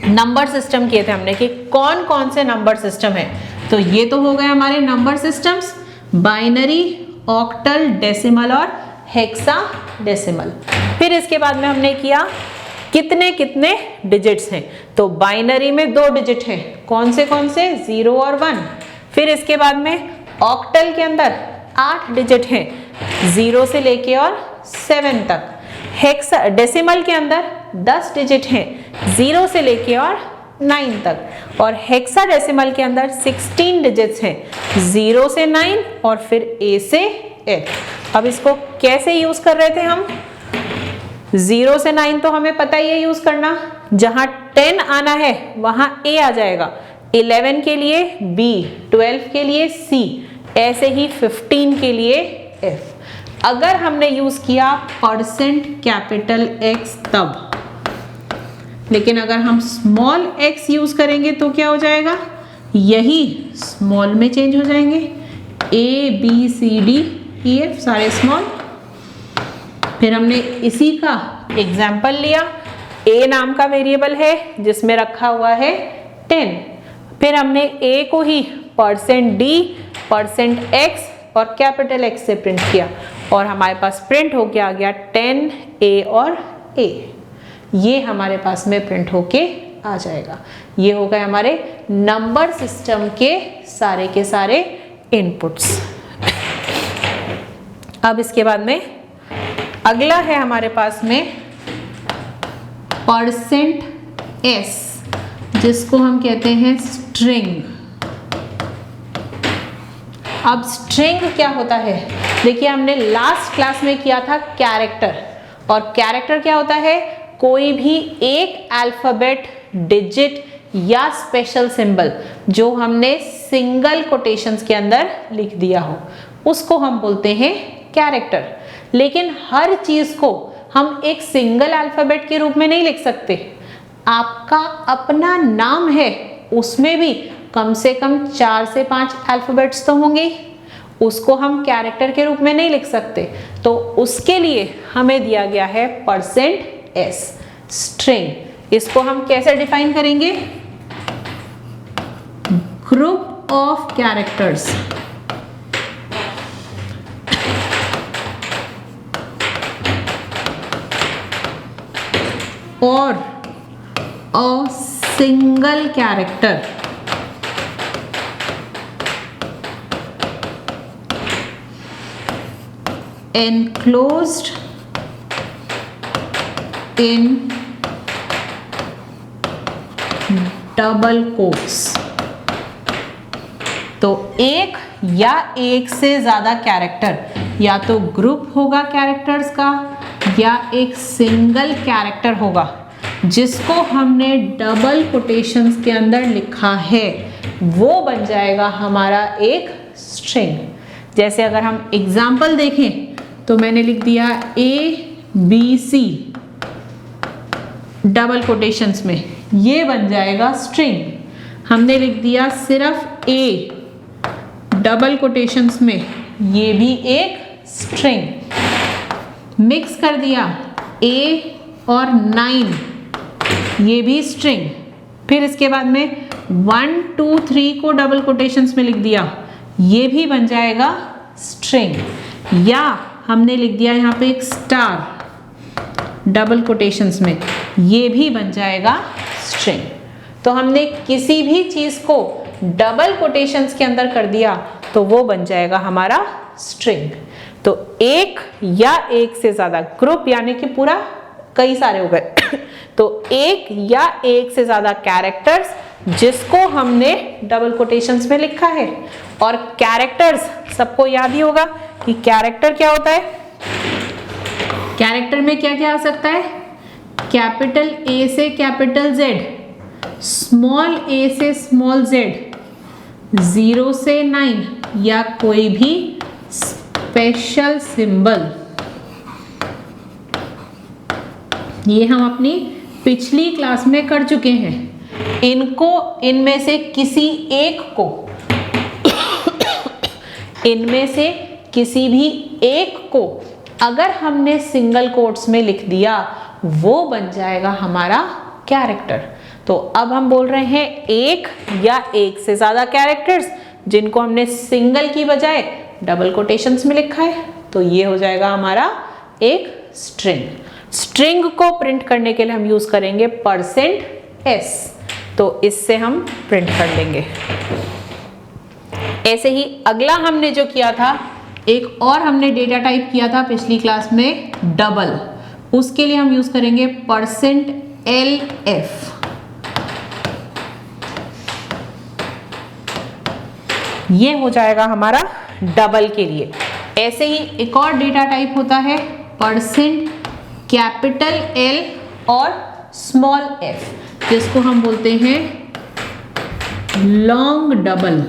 नंबर सिस्टम किए थे हमने कि कौन कौन से नंबर सिस्टम है। तो ये तो हो गए हमारे number systems, binary, octal, decimal और हेक्साडेसिमल। फिर इसके बाद में हमने किया कितने कितने डिजिट्स हैं। तो बाइनरी में 2 डिजिट हैं, कौन से 0 और 1। फिर इसके बाद में ऑक्टल के अंदर 8 डिजिट हैं, 0 से लेके और 7 तक। हेक्साडेसिमल के अंदर 10 डिजिट हैं, 0 से लेके और 9 तक। और हेक्साडेसिमल के अंदर 16 डिजिट्स हैं, 0 से 9 और फिर A से F। अब इसको कैसे यूज कर रहे थे हम? 0 से 9 तो हमें पता ही है यूज करना, जहां 10 आना है वहां A आ जाएगा, 11 के लिए B, 12 के लिए C, ऐसे ही 15 के लिए F। अगर हमने यूज किया %X तब, लेकिन अगर हम स्मॉल x यूज करेंगे तो क्या हो जाएगा? यही स्मॉल में चेंज हो जाएंगे, A B C D E F सारे स्मॉल। फिर हमने इसी का एग्जाम्पल लिया, A नाम का वेरिएबल है जिसमें रखा हुआ है 10। फिर हमने A को ही %d, %x और कैपिटल X से प्रिंट किया और हमारे पास प्रिंट होके आ गया 10 A और A। ये हमारे पास में प्रिंट होके आ जाएगा। ये हो गए हमारे नंबर सिस्टम के सारे इनपुट्स। अब इसके बाद में अगला है हमारे पास में %s, जिसको हम कहते हैं स्ट्रिंग। अब स्ट्रिंग क्या होता है? देखिए हमने लास्ट क्लास में किया था कैरेक्टर, और कैरेक्टर क्या होता है? कोई भी एक अल्फाबेट, डिजिट या स्पेशल सिंबल जो हमने सिंगल कोटेशंस के अंदर लिख दिया हो, उसको हम बोलते हैं कैरेक्टर। लेकिन हर चीज को हम एक सिंगल अल्फाबेट के रूप में नहीं लिख सकते। आपका अपना नाम है, उसमें भी कम से कम 4 से 5 अल्फाबेट्स तो होंगे, उसको हम कैरेक्टर के रूप में नहीं लिख सकते। तो उसके लिए हमें दिया गया है %s, स्ट्रिंग। इसको हम कैसे डिफाइन करेंगे? Group of characters. or a single character enclosed in double quotes. तो एक या एक से ज्यादा कैरेक्टर, या तो ग्रुप होगा कैरेक्टर्स का या एक सिंगल कैरेक्टर होगा जिसको हमने डबल कोटेशंस के अंदर लिखा है, वो बन जाएगा हमारा एक स्ट्रिंग। जैसे अगर हम एग्जाम्पल देखें तो मैंने लिख दिया ABC डबल कोटेशंस में, ये बन जाएगा स्ट्रिंग। हमने लिख दिया सिर्फ A डबल कोटेशंस में, ये भी एक स्ट्रिंग। मिक्स कर दिया A और 9, ये भी स्ट्रिंग। फिर इसके बाद में 1 2 3 को डबल कोटेशंस में लिख दिया, ये भी बन जाएगा स्ट्रिंग। या हमने लिख दिया यहाँ पे एक स्टार डबल कोटेशंस में, ये भी बन जाएगा स्ट्रिंग। तो हमने किसी भी चीज को डबल कोटेशंस के अंदर कर दिया तो वो बन जाएगा हमारा स्ट्रिंग। तो एक या एक से ज्यादा ग्रुप, यानी कि पूरा कई सारे हो गए तो एक या एक से ज्यादा कैरेक्टर्स जिसको हमने डबल कोटेशंस में लिखा है। और कैरेक्टर्स सबको याद ही होगा कि कैरेक्टर क्या होता है। कैरेक्टर में क्या क्या आ सकता है, कैपिटल A से कैपिटल Z, स्मॉल a से स्मॉल z, 0 से 9 या कोई भी स्पेशल सिंबल। ये हम अपनी पिछली क्लास में कर चुके हैं। इनमें से किसी एक को इनमें से किसी भी एक को अगर हमने सिंगल कोट्स में लिख दिया, वो बन जाएगा हमारा कैरेक्टर। तो अब हम बोल रहे हैं एक या एक से ज्यादा कैरेक्टर्स जिनको हमने सिंगल की बजाय डबल कोटेशंस में लिखा है, तो ये हो जाएगा हमारा एक स्ट्रिंग। स्ट्रिंग को प्रिंट करने के लिए हम यूज करेंगे %s, तो इससे हम प्रिंट कर लेंगे। ऐसे ही अगला हमने जो किया था, एक और हमने डेटा टाइप किया था पिछली क्लास में डबल, उसके लिए हम यूज करेंगे %lf। ये हो जाएगा हमारा डबल के लिए। ऐसे ही एक और डेटा टाइप होता है %L और स्मॉल f, जिसको हम बोलते हैं लॉन्ग डबल।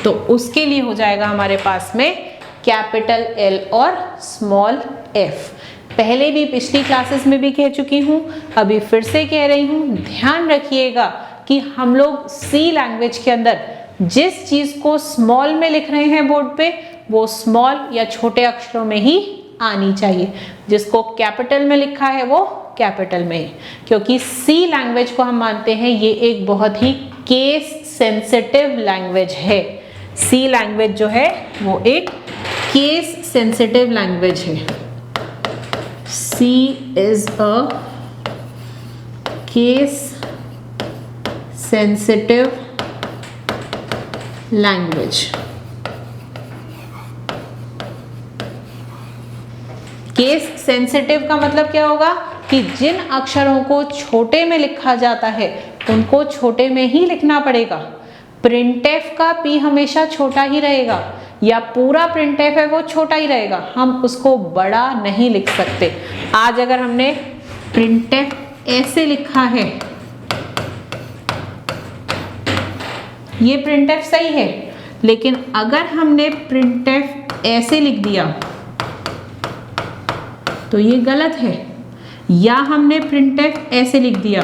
तो उसके लिए हो जाएगा हमारे पास में L और स्मॉल f। पहले भी पिछली क्लासेस में भी कह चुकी हूं, अभी फिर से कह रही हूं, ध्यान रखिएगा कि हम लोग सी लैंग्वेज के अंदर जिस चीज को स्मॉल में लिख रहे हैं बोर्ड पे, वो स्मॉल या छोटे अक्षरों में ही आनी चाहिए। जिसको कैपिटल में लिखा है वो कैपिटल में ही, क्योंकि सी लैंग्वेज को हम मानते हैं ये एक बहुत ही केस सेंसिटिव लैंग्वेज है। सी लैंग्वेज जो है वो एक केस सेंसिटिव लैंग्वेज है। She is a case sensitive language. Case sensitive का मतलब क्या होगा कि जिन अक्षरों को छोटे में लिखा जाता है उनको छोटे में ही लिखना पड़ेगा। प्रिंटएफ का पी हमेशा छोटा ही रहेगा, या पूरा प्रिंटएफ है वो छोटा ही रहेगा, हम उसको बड़ा नहीं लिख सकते। आज अगर हमने प्रिंटएफ ऐसे लिखा है, ये प्रिंटएफ सही है, लेकिन अगर हमने प्रिंटएफ ऐसे लिख दिया तो ये गलत है, या हमने प्रिंटएफ ऐसे लिख दिया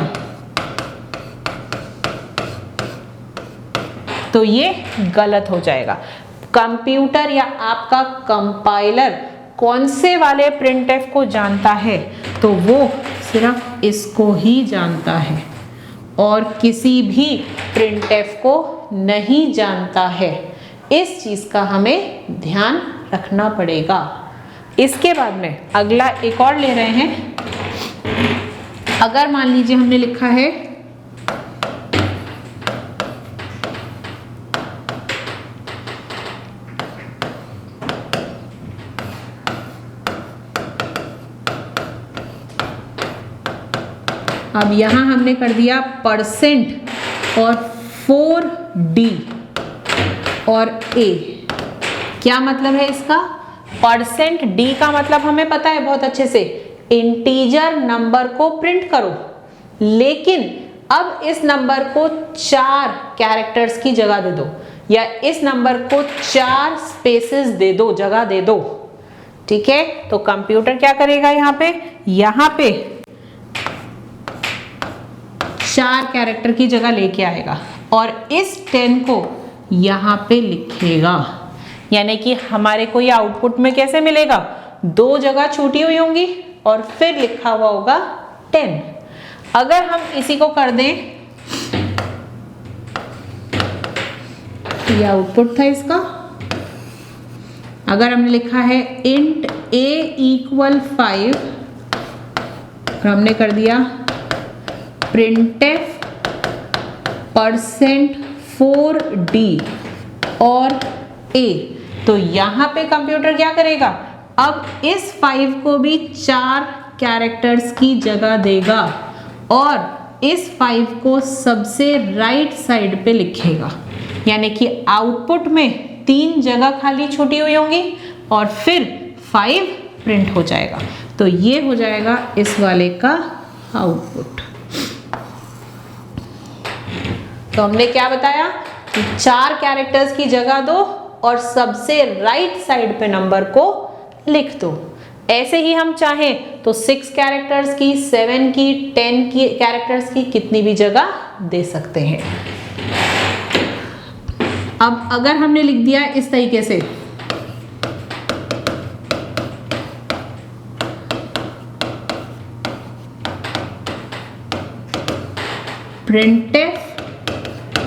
तो ये गलत हो जाएगा। कंप्यूटर या आपका कंपाइलर कौन से वाले प्रिंटएफ को जानता है, तो वो सिर्फ इसको ही जानता है और किसी भी प्रिंटएफ को नहीं जानता है। इस चीज का हमें ध्यान रखना पड़ेगा। इसके बाद में अगला एक और ले रहे हैं। अगर मान लीजिए हमने लिखा है अब यहां हमने कर दिया % और 4D और A। क्या मतलब है इसका? %D का मतलब हमें पता है बहुत अच्छे से, इंटीजर नंबर को प्रिंट करो, लेकिन अब इस नंबर को 4 कैरेक्टर्स की जगह दे दो, या इस नंबर को 4 स्पेसेस दे दो, जगह दे दो। ठीक है, तो कंप्यूटर क्या करेगा? यहाँ पे 4 कैरेक्टर की जगह लेके आएगा और इस 10 को यहाँ पे लिखेगा, यानी कि हमारे को ये आउटपुट में कैसे मिलेगा? 2 जगह छूटी हुई होंगी और फिर लिखा हुआ होगा 10। अगर हम इसी को कर दें, ये आउटपुट था इसका। अगर हमने लिखा है int a = 5 और हमने कर दिया printf %4D और A, तो यहां पे कंप्यूटर क्या करेगा? अब इस 5 को भी 4 कैरेक्टर्स की जगह देगा और इस 5 को सबसे राइट साइड पे लिखेगा, यानी कि आउटपुट में 3 जगह खाली छूटी हुई होंगी और फिर 5 प्रिंट हो जाएगा। तो ये हो जाएगा इस वाले का आउटपुट। तो हमने क्या बताया कि 4 कैरेक्टर्स की जगह दो और सबसे राइट साइड पे नंबर को लिख दो। ऐसे ही हम चाहें तो 6 कैरेक्टर्स की, 7 की, 10 की कैरेक्टर्स की कितनी भी जगह दे सकते हैं। अब अगर हमने लिख दिया इस तरीके से, printf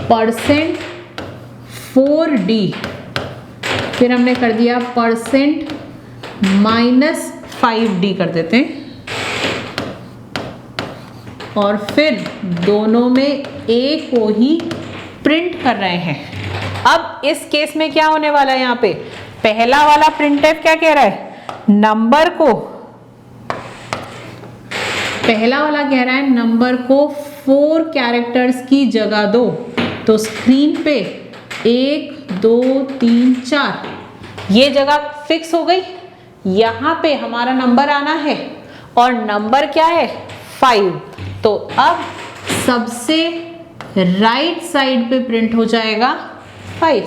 %4D, फिर हमने कर दिया %-5D कर देते हैं और फिर दोनों में A को ही प्रिंट कर रहे हैं। अब इस केस में क्या होने वाला है? यहाँ पे पहला वाला printf क्या कह रहा है? नंबर को, पहला वाला कह रहा है नंबर को 4 कैरेक्टर्स की जगह दो। तो स्क्रीन पे 1 2 3 4 ये जगह फिक्स हो गई। यहाँ पे हमारा नंबर आना है और नंबर क्या है? 5। तो अब सबसे राइट साइड पे प्रिंट हो जाएगा 5।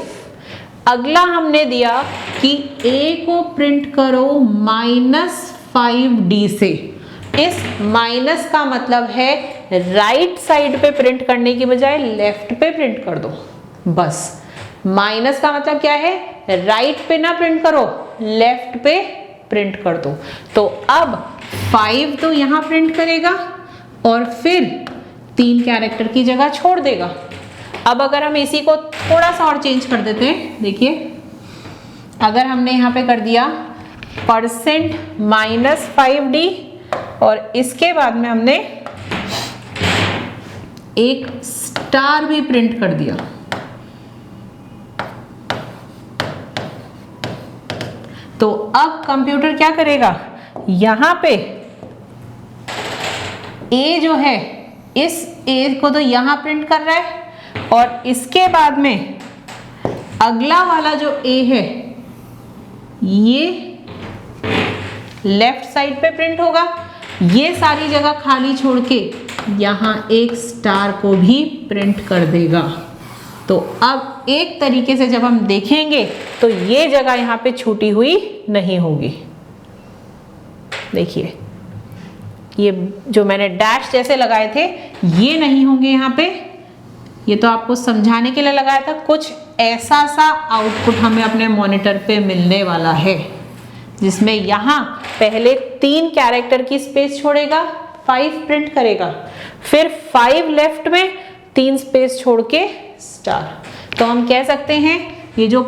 अगला हमने दिया कि A को प्रिंट करो -5D से। इस माइनस का मतलब है राइट साइड पे प्रिंट करने की बजाय लेफ्ट पे प्रिंट कर दो, बस। माइनस का मतलब क्या है? राइट पे ना प्रिंट करो, लेफ्ट पे प्रिंट कर दो। तो अब 5 तो यहाँ प्रिंट करेगा और फिर 3 कैरेक्टर की जगह छोड़ देगा। अब अगर हम इसी को थोड़ा सा और चेंज कर देते हैं, देखिए अगर हमने यहाँ पे कर दिया %-5D और इसके बाद में हमने एक स्टार भी प्रिंट कर दिया, तो अब कंप्यूटर क्या करेगा? यहां पे A जो है, इस A को तो यहां प्रिंट कर रहा है और इसके बाद में अगला वाला जो A है ये लेफ्ट साइड पे प्रिंट होगा। ये सारी जगह खाली छोड़ के यहाँ एक स्टार को भी प्रिंट कर देगा। तो अब एक तरीके से जब हम देखेंगे तो ये जगह यहाँ पे छूटी हुई नहीं होगी। देखिए ये जो मैंने डैश जैसे लगाए थे ये नहीं होंगे यहाँ पे। ये तो आपको समझाने के लिए लगाया था। कुछ ऐसा सा आउटपुट हमें अपने मॉनिटर पे मिलने वाला है जिसमें यहाँ पहले 3 कैरेक्टर की स्पेस छोड़ेगा, 5 प्रिंट करेगा, फिर 5 लेफ्ट में 3 स्पेस छोड़ के स्टार। तो हम कह सकते हैं ये जो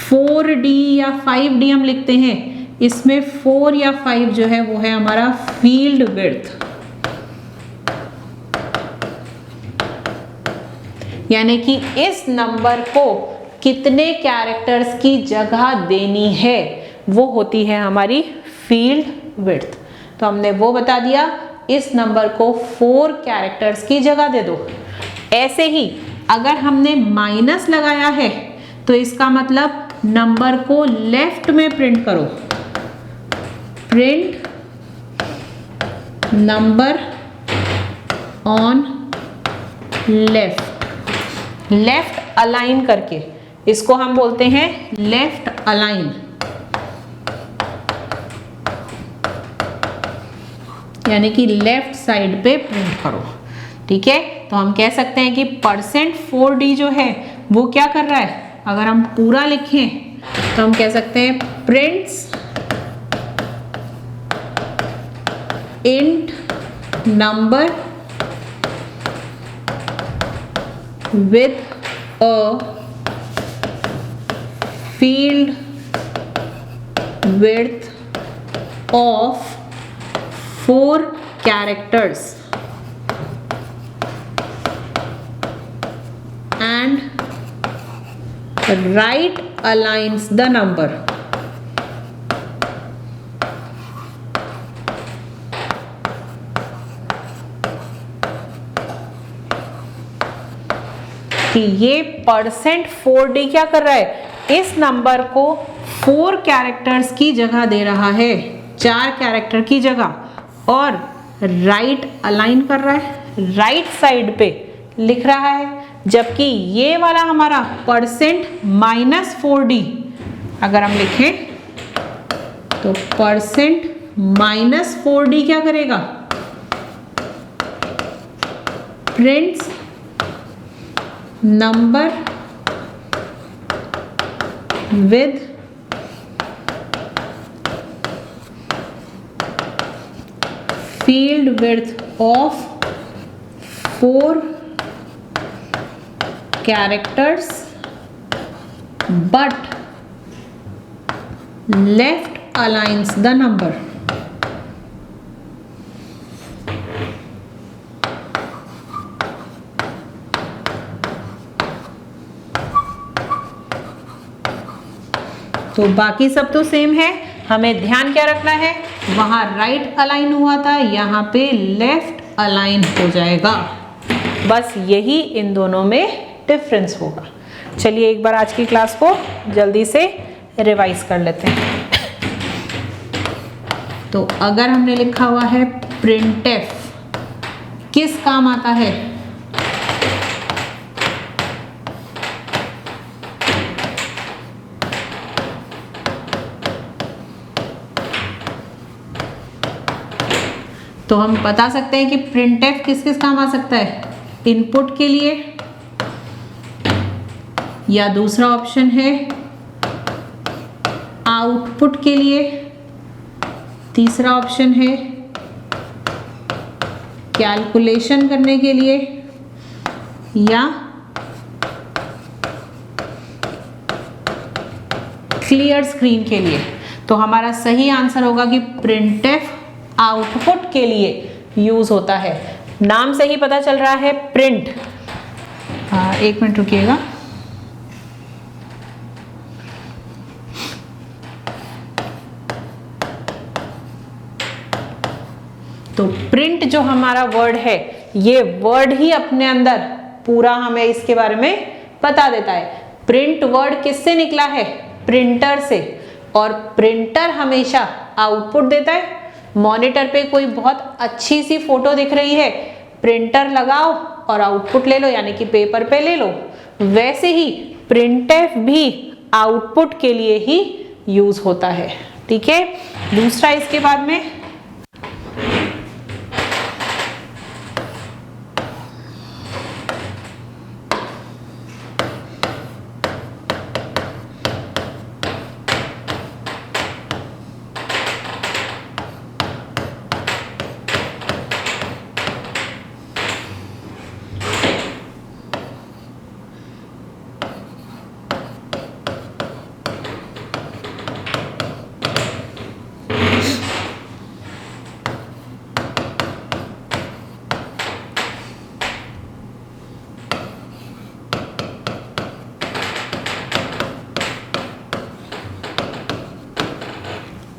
4D या 5D हम लिखते हैं, इसमें 4 या 5 जो है वो है हमारा फील्ड विड्थ, यानी कि इस नंबर को कितने कैरेक्टर्स की जगह देनी है वो होती है हमारी फील्ड विड्थ। तो हमने वो बता दिया, इस नंबर को 4 कैरेक्टर्स की जगह दे दो। ऐसे ही अगर हमने माइनस लगाया है तो इसका मतलब नंबर को लेफ्ट में प्रिंट करो, print number on left, left align करके, इसको हम बोलते हैं लेफ्ट अलाइन, यानी कि लेफ्ट साइड पे प्रिंट करो। ठीक है, तो हम कह सकते हैं कि %4D जो है वो क्या कर रहा है, अगर हम पूरा लिखें तो हम कह सकते हैं prints int number with a field width of 4 characters and right aligns the number. कि ये %4D क्या कर रहा है, इस नंबर को 4 कैरेक्टर्स की जगह दे रहा है, 4 कैरेक्टर की जगह, और राइट अलाइन कर रहा है, राइट साइड पे लिख रहा है। जबकि ये वाला हमारा %-4D अगर हम लिखें तो %-4D क्या करेगा, prints number with field width of 4 characters but left aligns the number. तो बाकी सब तो सेम है, हमें ध्यान क्या रखना है, वहां राइट अलाइन हुआ था, यहाँ पे लेफ्ट अलाइन हो जाएगा। बस यही इन दोनों में डिफरेंस होगा। चलिए एक बार आज की क्लास को जल्दी से रिवाइज कर लेते हैं। तो अगर हमने लिखा हुआ है प्रिंटफ, किस काम आता है, तो हम बता सकते हैं कि प्रिंटफ किस किस काम आ सकता है, इनपुट के लिए, या दूसरा ऑप्शन है आउटपुट के लिए, तीसरा ऑप्शन है कैलकुलेशन करने के लिए, या क्लियर स्क्रीन के लिए। तो हमारा सही आंसर होगा कि प्रिंटफ आउटपुट के लिए यूज होता है। नाम से ही पता चल रहा है प्रिंट। एक मिनट रुकिएगा। तो प्रिंट जो हमारा वर्ड है, ये वर्ड ही अपने अंदर पूरा हमें इसके बारे में बता देता है। प्रिंट वर्ड किससे निकला है, प्रिंटर से, और प्रिंटर हमेशा आउटपुट देता है। मॉनिटर पे कोई बहुत अच्छी सी फोटो दिख रही है, प्रिंटर लगाओ और आउटपुट ले लो, यानी कि पेपर पे ले लो। वैसे ही प्रिंटफ भी आउटपुट के लिए ही यूज होता है। ठीक है, दूसरा इसके बाद में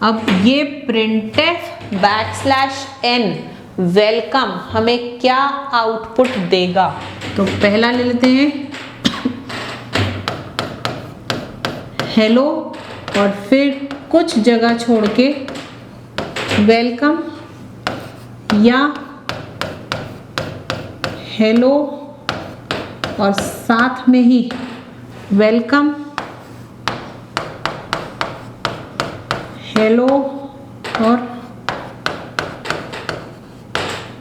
अब ये printf \n वेलकम हमें क्या आउटपुट देगा? तो पहला ले लेते हैं हेलो और फिर कुछ जगह छोड़ के वेलकम या हेलो और साथ में ही वेलकम, हेलो और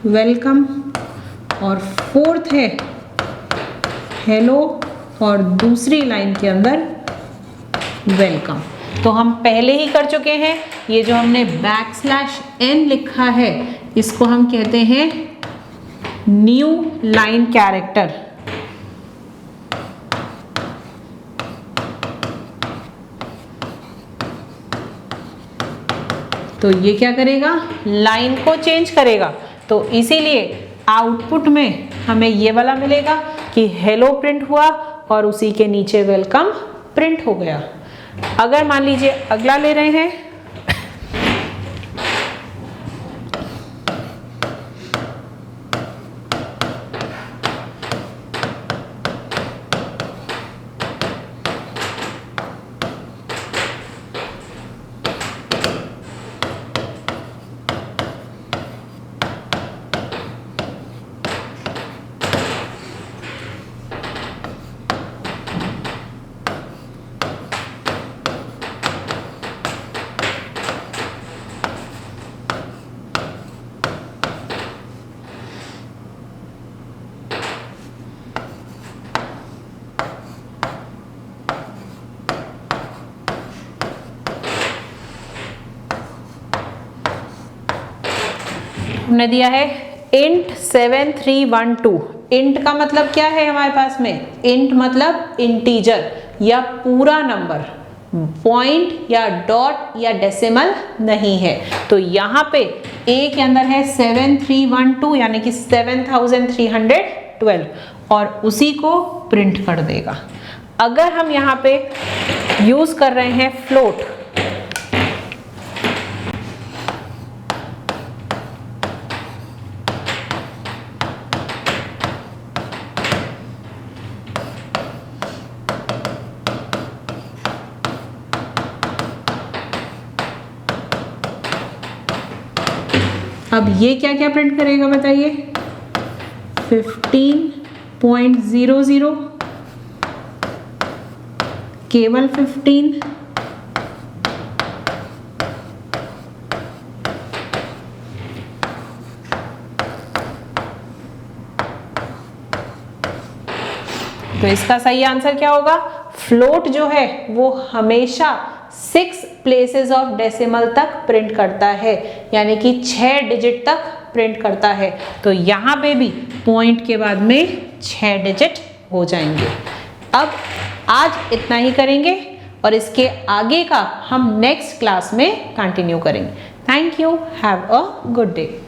वेलकम, और फोर्थ है हेलो और दूसरी लाइन के अंदर वेलकम। तो हम पहले ही कर चुके हैं। ये जो हमने \n लिखा है इसको हम कहते हैं न्यू लाइन कैरेक्टर। तो ये क्या करेगा? लाइन को चेंज करेगा। तो इसीलिए आउटपुट में हमें ये वाला मिलेगा कि हेलो प्रिंट हुआ और उसी के नीचे वेलकम प्रिंट हो गया। अगर मान लीजिए अगला ले रहे हैं, हमने दिया है int 7312। int का मतलब क्या है हमारे पास में? int मतलब इंटीजर या पूरा नंबर, पॉइंट या डॉट या डेसिमल नहीं है। तो यहाँ पे a के अंदर है 7312 यानी कि 7312 और उसी को प्रिंट कर देगा। अगर हम यहाँ पे यूज कर रहे हैं फ्लोट, अब ये क्या क्या प्रिंट करेगा बताइए? 15.00, केवल 15, तो इसका सही आंसर क्या होगा? फ्लोट जो है वो हमेशा 6 प्लेसेस ऑफ डेसिमल तक प्रिंट करता है, यानी कि 6 डिजिट तक प्रिंट करता है। तो यहाँ पे भी पॉइंट के बाद में 6 डिजिट हो जाएंगे। अब आज इतना ही करेंगे और इसके आगे का हम नेक्स्ट क्लास में कंटिन्यू करेंगे। Thank you, have a good day.